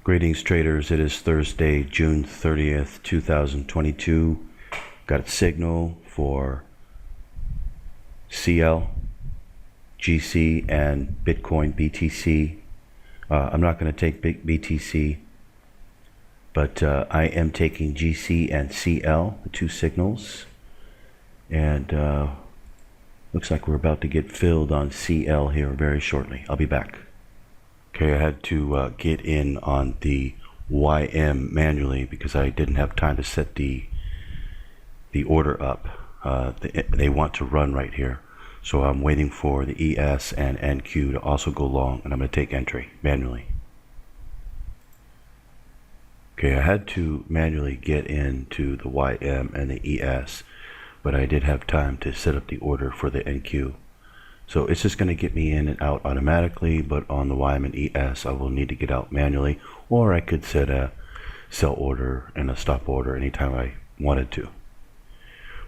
Greetings traders, it is Thursday, June 30th, 2022. Got a signal for CL, GC, and Bitcoin BTC. I'm not going to take BTC, but I am taking GC and CL, the two signals. And looks like we're about to get filled on CL here very shortly. I'll be back. Okay, I had to get in on the YM manually because I didn't have time to set the order up. They want to run right here, so I'm waiting for the ES and NQ to also go long, and I'm going to take entry manually. Okay, I had to manually get into the YM and the ES, but I did have time to set up the order for the NQ. So it's just going to get me in and out automatically, but on the YM and ES, I will need to get out manually, or I could set a sell order and a stop order anytime I wanted to.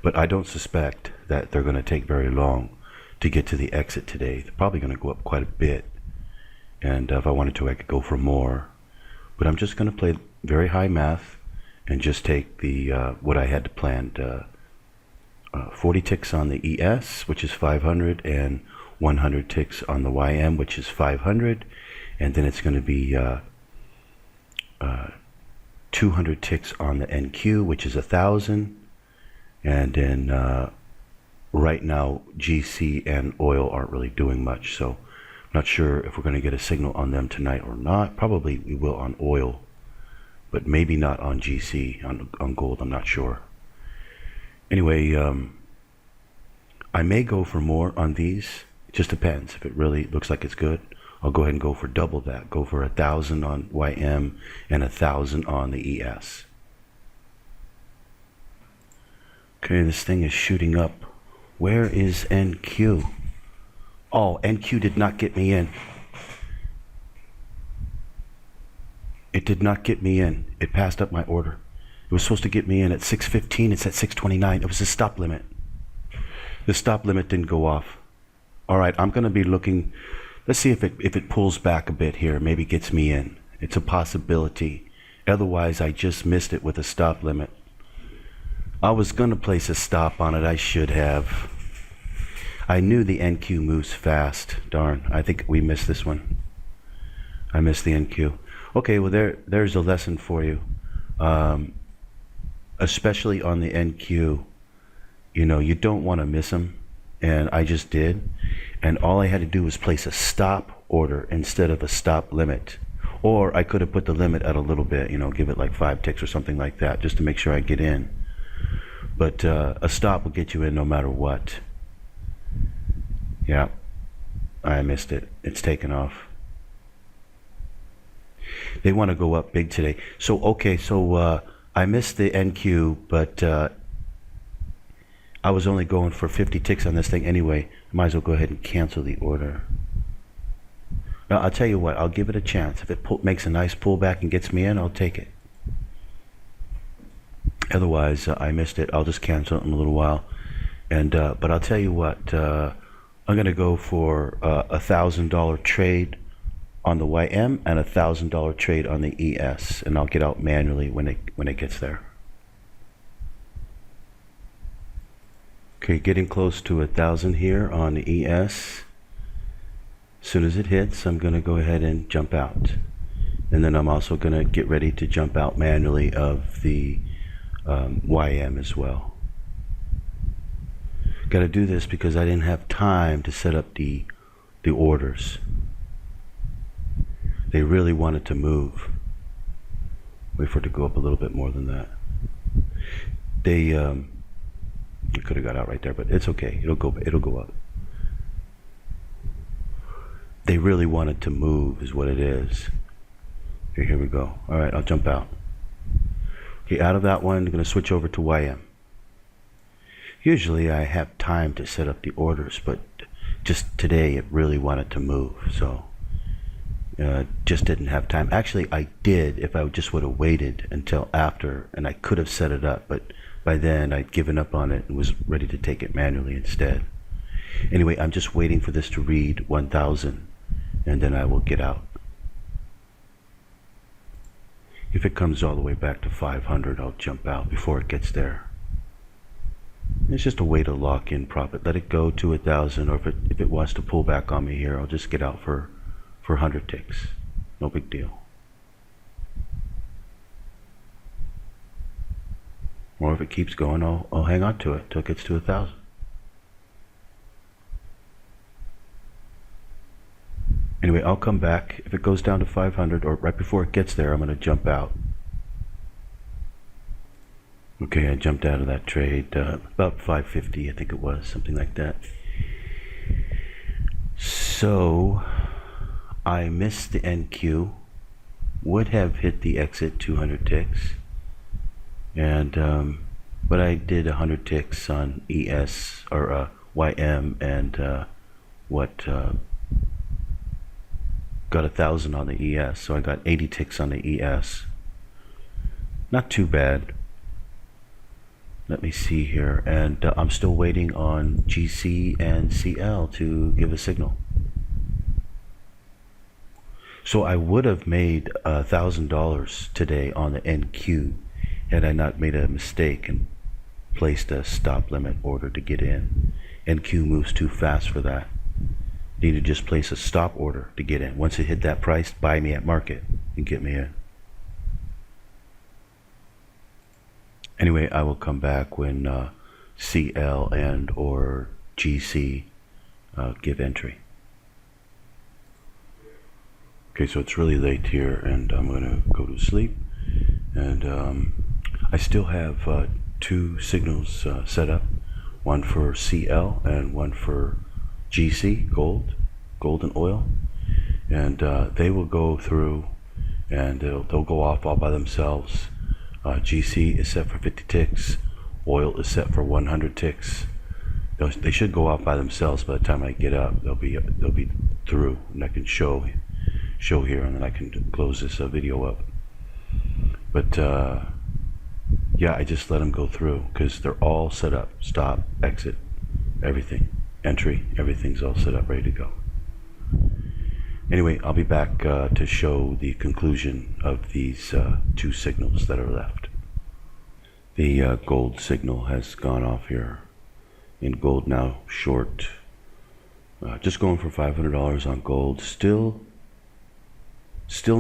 But I don't suspect that they're going to take very long to get to the exit today. They're probably going to go up quite a bit, and if I wanted to, I could go for more. But I'm just going to play very high math and just take the what I had planned. 40 ticks on the ES, which is 500, and 100 ticks on the YM, which is 500, and then it's going to be 200 ticks on the NQ, which is 1,000, and then right now GC and oil aren't really doing much, so I'm not sure if we're going to get a signal on them tonight or not. Probably we will on oil, but maybe not on GC. On gold, I'm not sure. Anyway, I may go for more on these. It just depends. If it really looks like it's good, I'll go ahead and go for double that. Go for 1,000 on YM and 1,000 on the ES. Okay, this thing is shooting up. Where is NQ? Oh, NQ did not get me in. It did not get me in. It passed up my order. It was supposed to get me in at 6:15. It's at 6:29. It was a stop limit. The stop limit didn't go off. All right, I'm going to be looking. Let's see if it pulls back a bit here. Maybe gets me in. It's a possibility. Otherwise, I just missed it with a stop limit. I was going to place a stop on it. I should have. I knew the NQ moves fast. Darn, I think we missed this one. I missed the NQ. Okay, well, there's a lesson for you. Especially on the NQ, you know, you don't want to miss them, and I just did, and all I had to do was place a stop order instead of a stop limit, or I could have put the limit at a little bit, you know, give it like 5 ticks or something like that, just to make sure I get in. But a stop will get you in no matter what. Yeah, I missed it. It's taken off. They want to go up big today. So okay, so I missed the NQ, but I was only going for 50 ticks on this thing anyway. I might as well go ahead and cancel the order. Now, I'll tell you what, I'll give it a chance. If it makes a nice pullback and gets me in, I'll take it. Otherwise, I missed it. I'll just cancel it in a little while. And but I'll tell you what, I'm going to go for a $1,000 trade on the YM and a $1,000 trade on the ES, and I'll get out manually when it gets there. Okay, getting close to 1,000 here on the ES. As soon as it hits, I'm going to go ahead and jump out, and then I'm also going to get ready to jump out manually of the YM as well. Got to do this because I didn't have time to set up the orders. They really wanted to move. Wait for it to go up a little bit more than that. They could have got out right there, but it's okay. It'll go up. They really wanted to move, is what it is. Okay, here we go. All right, I'll jump out. Okay, out of that one, I'm going to switch over to YM. Usually I have time to set up the orders, but just today it really wanted to move, so just didn't have time. Actually, I did if I just would have waited until after, and I could have set it up, but by then I'd given up on it and was ready to take it manually instead. Anyway, I'm just waiting for this to read 1,000, and then I will get out. If it comes all the way back to 500, I'll jump out before it gets there. It's just a way to lock in profit. Let it go to 1,000, or if it wants to pull back on me here, I'll just get out for 100 ticks. No big deal. Or if it keeps going, I'll hang on to it till it gets to 1,000. Anyway, I'll come back. If it goes down to 500, or right before it gets there, I'm going to jump out. Okay, I jumped out of that trade about 550, I think it was, something like that. So I missed the NQ, would have hit the exit 200 ticks, and but I did 100 ticks on ES or YM, and got 1,000 on the ES, so I got 80 ticks on the ES. Not too bad. Let me see here, and I'm still waiting on GC and CL to give a signal. So I would have made $1,000 today on the NQ had I not made a mistake and placed a stop limit order to get in. NQ moves too fast for that. Need to just place a stop order to get in. Once it hit that price, buy me at market and get me in. Anyway, I will come back when CL and or GC give entry. Okay, so it's really late here, and I'm going to go to sleep. And I still have 2 signals set up, one for CL and one for GC, gold and oil. And they will go through, and they'll go off all by themselves. GC is set for 50 ticks, oil is set for 100 ticks. They should go off by themselves by the time I get up. They'll be through, and I can show here, and then I can close this video up. But yeah, I just let them go through because they're all set up. Stop, exit, everything, entry, everything's all set up, ready to go. Anyway, I'll be back to show the conclusion of these 2 signals that are left. The gold signal has gone off here. In gold now short, just going for $500 on gold. Still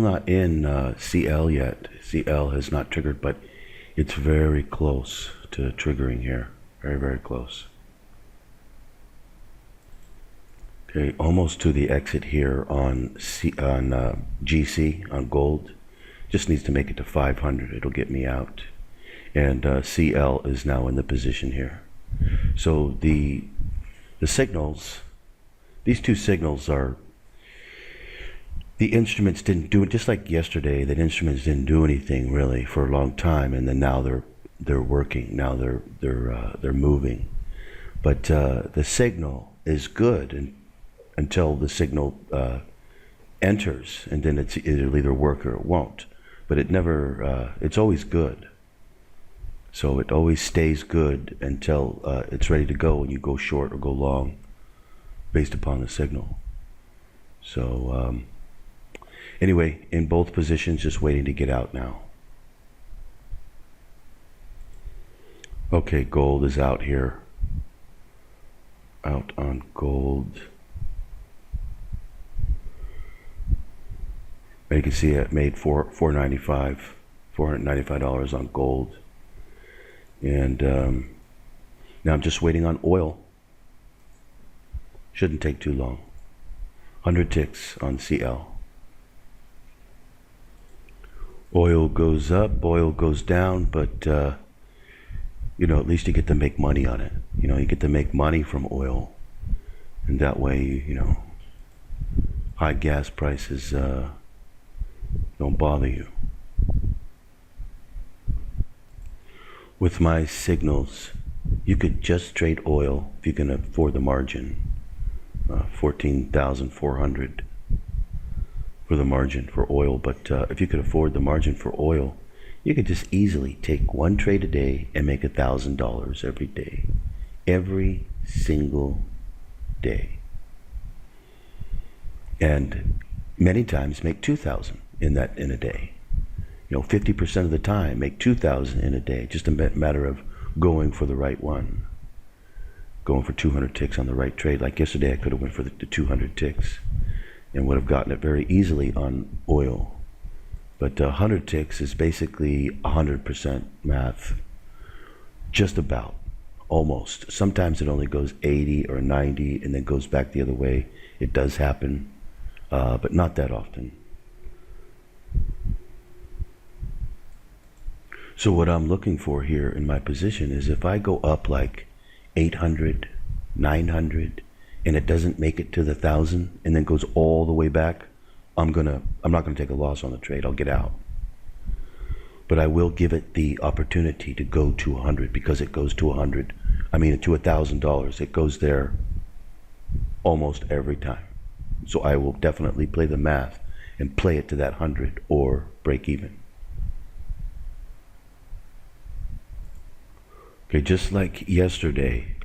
not in CL yet. CL has not triggered, but it's very close to triggering here. Very, very close. Okay, almost to the exit here on GC, on gold. Just needs to make it to 500. It'll get me out. And CL is now in the position here. So the signals, these 2 signals are, the instruments didn't do it, just like yesterday. The instruments didn't do anything really for a long time, and then now they're working. Now they're moving. But the signal is good until the signal enters, and then it'll either work or it won't. But it never, it's always good. So it always stays good until it's ready to go, and you go short or go long based upon the signal. So anyway, in both positions, just waiting to get out now. Okay, gold is out here. Out on gold. You can see it made $495 on gold. And now I'm just waiting on oil. Shouldn't take too long. 100 ticks on CL. Oil goes up, oil goes down, but you know, at least you get to make money on it. You know, you get to make money from oil, and that way, you know, high gas prices don't bother you. With my signals, you could just trade oil if you can afford the margin. 14,400 for the margin for oil, but if you could afford the margin for oil, you could just easily take 1 trade a day and make $1,000 every day, every single day, and many times make 2,000 in a day. You 50% of the time, make 2,000 in a day. Just a matter of going for the right one, going for 200 ticks on the right trade. Like yesterday, I could have went for the 200 ticks and would have gotten it very easily on oil. But 100 ticks is basically 100% math, just about, almost. Sometimes it only goes 80 or 90 and then goes back the other way. It does happen, but not that often. So what I'm looking for here in my position is if I go up like 800, 900, and it doesn't make it to the 1,000 and then goes all the way back, I'm not gonna take a loss on the trade. I'll get out. But I will give it the opportunity to go to 100 because it goes to 100. I mean, to $1,000. It goes there almost every time. So I will definitely play the math and play it to that 100 or break even. Okay, just like yesterday,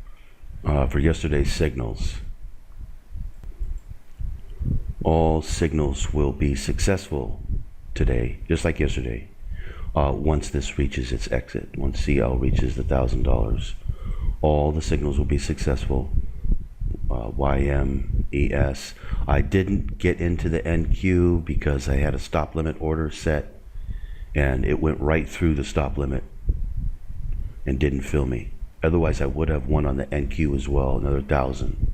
for yesterday's signals, all signals will be successful today, just like yesterday, once this reaches its exit. Once CL reaches the $1,000, all the signals will be successful. YM, ES. I didn't get into the NQ because I had a stop limit order set, and it went right through the stop limit and didn't fill me. Otherwise, I would have won on the NQ as well, another 1,000.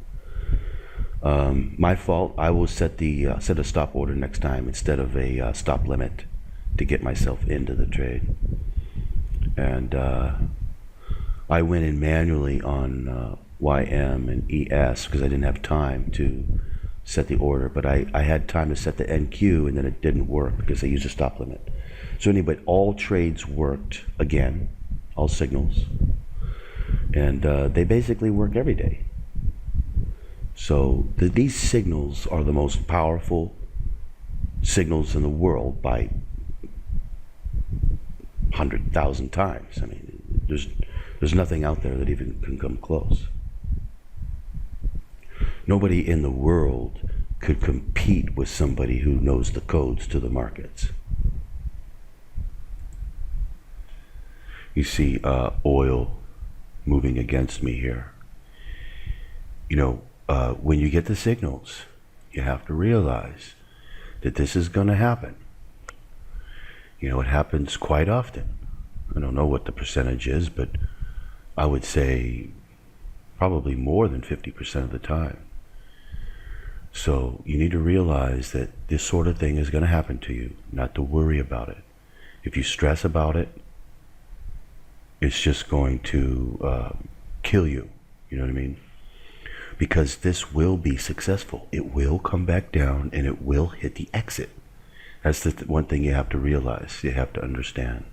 My fault. I will set a stop order next time instead of a stop limit to get myself into the trade. And I went in manually on YM and ES because I didn't have time to set the order, but I had time to set the NQ, and then it didn't work because I used a stop limit. So anyway, all trades worked again, all signals, and they basically work every day. So these signals are the most powerful signals in the world by 100,000 times. I mean, there's nothing out there that even can come close. Nobody in the world could compete with somebody who knows the codes to the markets. You see oil moving against me here. When you get the signals, you have to realize that this is going to happen. It happens quite often. I don't know what the percentage is, but I would say probably more than 50% of the time. So you need to realize that this sort of thing is going to happen to you, not to worry about it. If you stress about it, it's just going to kill you. You know what I mean? Because this will be successful. It will come back down and it will hit the exit. That's the one thing you have to realize, you have to understand.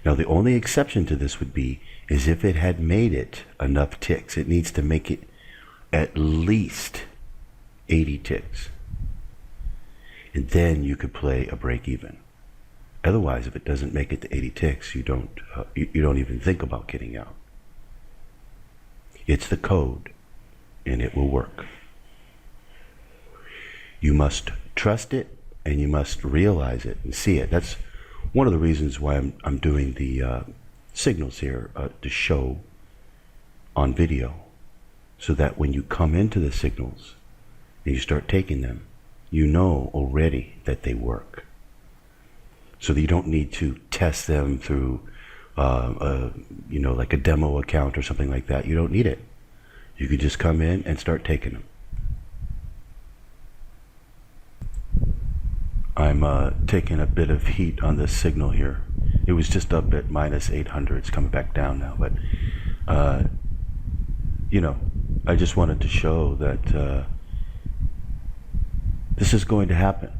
Now, the only exception to this would be is if it had made it enough ticks. It needs to make it at least 80 ticks. And then you could play a break even. Otherwise, if it doesn't make it to 80 ticks, you don't even think about getting out. It's the code, and it will work. You must trust it, and you must realize it and see it. That's one of the reasons why I'm doing the signals here to show on video, so that when you come into the signals and you start taking them, you know already that they work. So that you don't need to test them through, like a demo account or something like that. You don't need it. You can just come in and start taking them. I'm taking a bit of heat on this signal here. It was just up at minus 800. It's coming back down now, but I just wanted to show that this is going to happen.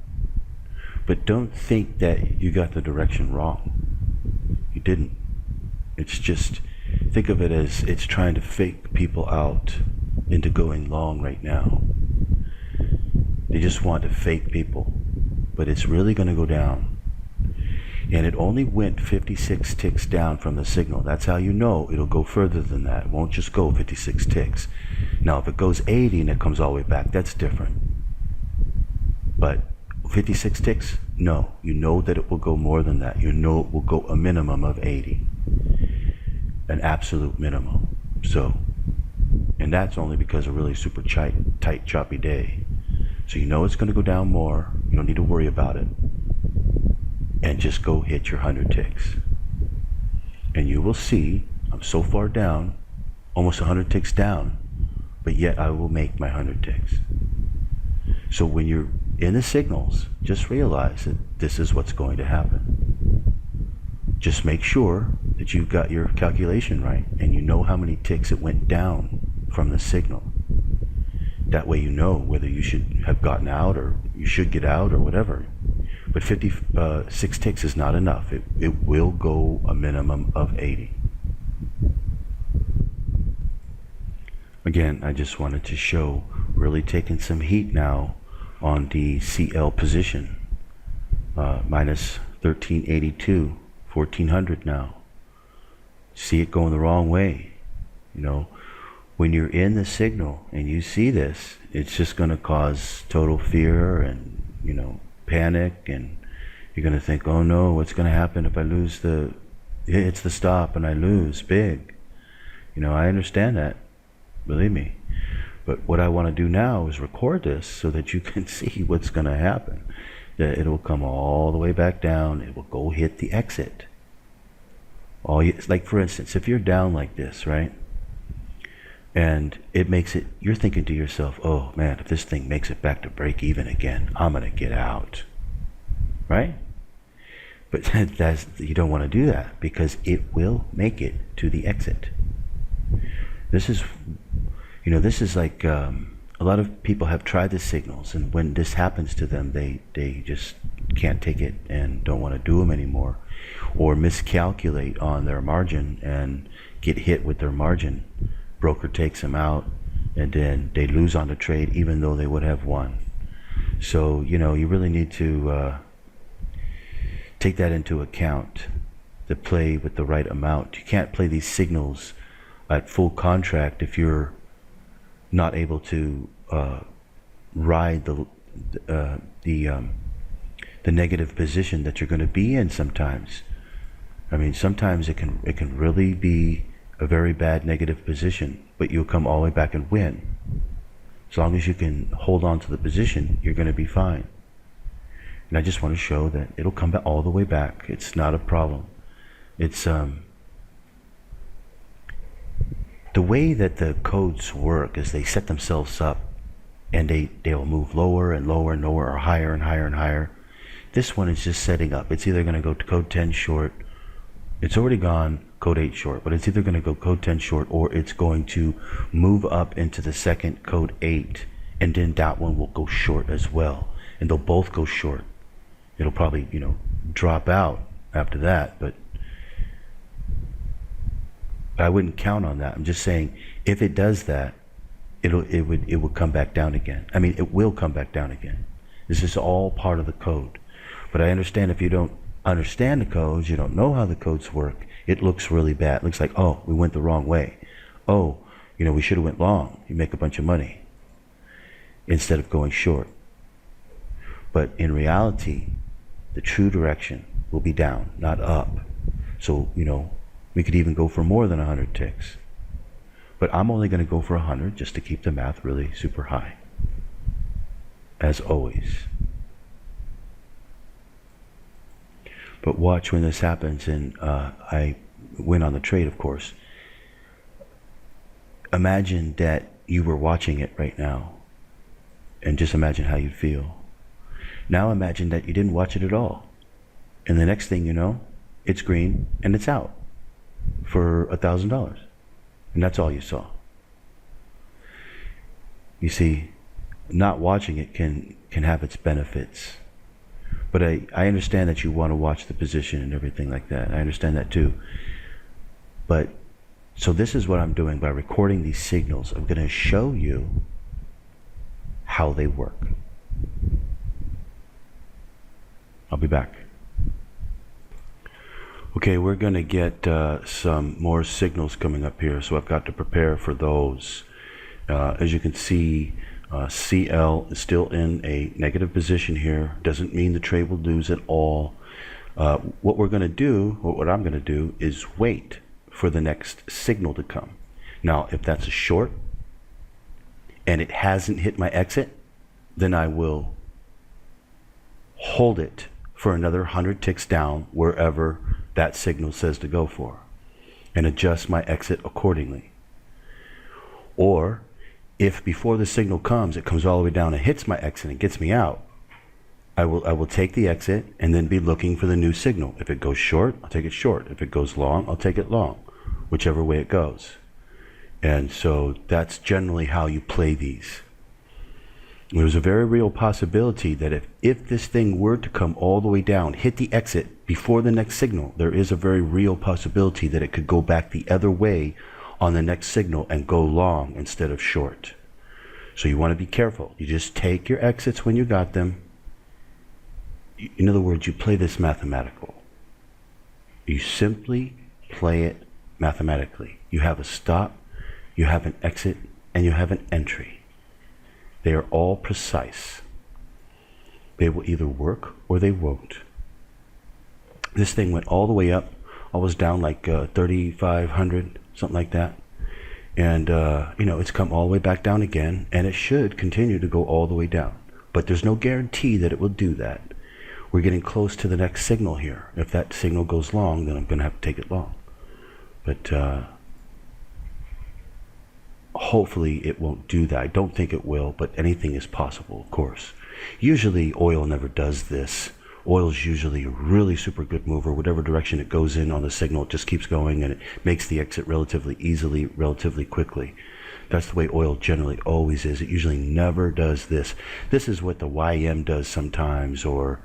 But don't think that you got the direction wrong. You didn't. It's just, think of it as it's trying to fake people out into going long right now. They just want to fake people, but it's really going to go down. And it only went 56 ticks down from the signal. That's how you know it'll go further than that. It won't just go 56 ticks. Now, if it goes 80 and it comes all the way back, that's different. But 56 ticks? No, you know that it will go more than that. You know it will go a minimum of 80, an absolute minimum. So, and that's only because of a really super tight, choppy day. So you know it's going to go down more. You don't need to worry about it. And just go hit your 100 ticks. And you will see, I'm so far down, almost 100 ticks down, but yet I will make my 100 ticks. So when you're in the signals, just realize that this is what's going to happen. Just make sure that you've got your calculation right and you know how many ticks it went down from the signal. That way you know whether you should have gotten out or you should get out or whatever. But 56 ticks is not enough. It will go a minimum of 80. Again, I just wanted to show really taking some heat now on the CL position. Minus 1382, 1400 now. See it going the wrong way. You know, when you're in the signal and you see this, it's just going to cause total fear and, you know, panic, and you're going to think, oh no, what's going to happen if I lose it's the stop and I lose big. You know, I understand that, believe me. But what I want to do now is record this so that you can see what's going to happen. That it'll come all the way back down. It will go hit the exit. Like for instance, if you're down like this, right? And it makes it, you're thinking to yourself, oh man, if this thing makes it back to break even again, I'm going to get out. Right? But you don't want to do that because it will make it to the exit. This is, you know, this is like a lot of people have tried the signals, and when this happens to them, they just can't take it and don't want to do them anymore, or miscalculate on their margin and get hit with their margin. Broker takes them out, and then they lose on the trade even though they would have won. So, you know, you really need to take that into account, to play with the right amount. You can't play these signals at full contract if you're not able to ride the negative position that you're going to be in sometimes. I mean, sometimes it can really be a very bad negative position, but you'll come all the way back and win. As long as you can hold on to the position, you're going to be fine. And I just want to show that it'll come back all the way back. It's not a problem. It's the way that the codes work is they set themselves up, and they'll move lower and lower and lower, or higher and higher and higher. This one is just setting up. It's either going to go to code 10 short. It's already gone code 8 short, but it's either going to go code 10 short, or it's going to move up into the second code 8, and then that one will go short as well, and they'll both go short. It'll probably, you know, drop out after that, but I wouldn't count on that. I'm just saying, if it does that, it will come back down again. I mean, it will come back down again. This is all part of the code. But I understand if you don't understand the codes, you don't know how the codes work, it looks really bad. It looks like, oh, we went the wrong way. Oh, you know, we should have went long. You make a bunch of money instead of going short. But in reality, the true direction will be down, not up. So, you know, we could even go for more than 100 ticks. But I'm only going to go for 100 just to keep the math really super high, as always. But watch when this happens, and I win on the trade, of course. Imagine that you were watching it right now, and just imagine how you'd feel. Now imagine that you didn't watch it at all, and the next thing you know, it's green and it's out for $1,000, and that's all you saw. You see, not watching it can have its benefits. But I understand that you want to watch the position and everything like that. I understand that too. But, so this is what I'm doing by recording these signals. I'm going to show you how they work. I'll be back. Okay, we're going to get some more signals coming up here, so I've got to prepare for those. As you can see, CL is still in a negative position here. Doesn't mean the trade will lose at all. What we're going to do, or what I'm going to do, is wait for the next signal to come. Now, if that's a short and it hasn't hit my exit, then I will hold it for another 100 ticks down wherever that signal says to go for, and adjust my exit accordingly. Or if before the signal comes, it comes all the way down and hits my exit and gets me out, I will take the exit and then be looking for the new signal. If it goes short, I'll take it short. If it goes long, I'll take it long, whichever way it goes. And so that's generally how you play these. There's a very real possibility that if this thing were to come all the way down, hit the exit before the next signal, there is a very real possibility that it could go back the other way on the next signal and go long instead of short. So you want to be careful. You just take your exits when you got them. In other words, you play this mathematical. You simply play it mathematically. You have a stop, you have an exit, and you have an entry. They are all precise. They will either work or they won't. This thing went all the way up. I was down like 3,500, something like that. And, it's come all the way back down again, and it should continue to go all the way down. But there's no guarantee that it will do that. We're getting close to the next signal here. If that signal goes long, then I'm going to have to take it long. But hopefully it won't do that. I don't think it will, but anything is possible, of course. Usually oil never does this. Oil is usually a really super good mover. Whatever direction it goes in on the signal, it just keeps going, and it makes the exit relatively easily, relatively quickly. That's the way oil generally always is. It usually never does this. This is what the YM does sometimes, or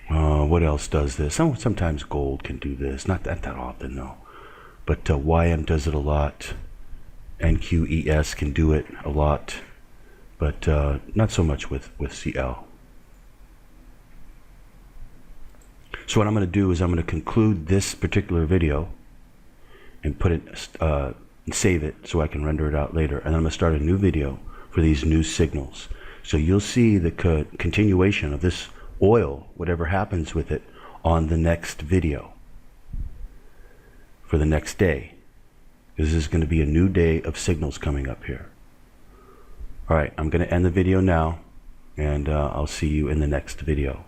what else does this? Sometimes gold can do this. Not that often, though. But YM does it a lot. NQES can do it a lot. But not so much with CL. So what I'm going to do is I'm going to conclude this particular video and put it, save it so I can render it out later. And I'm going to start a new video for these new signals. So you'll see the continuation of this oil, whatever happens with it, on the next video for the next day. This is going to be a new day of signals coming up here. All right, I'm going to end the video now, and I'll see you in the next video.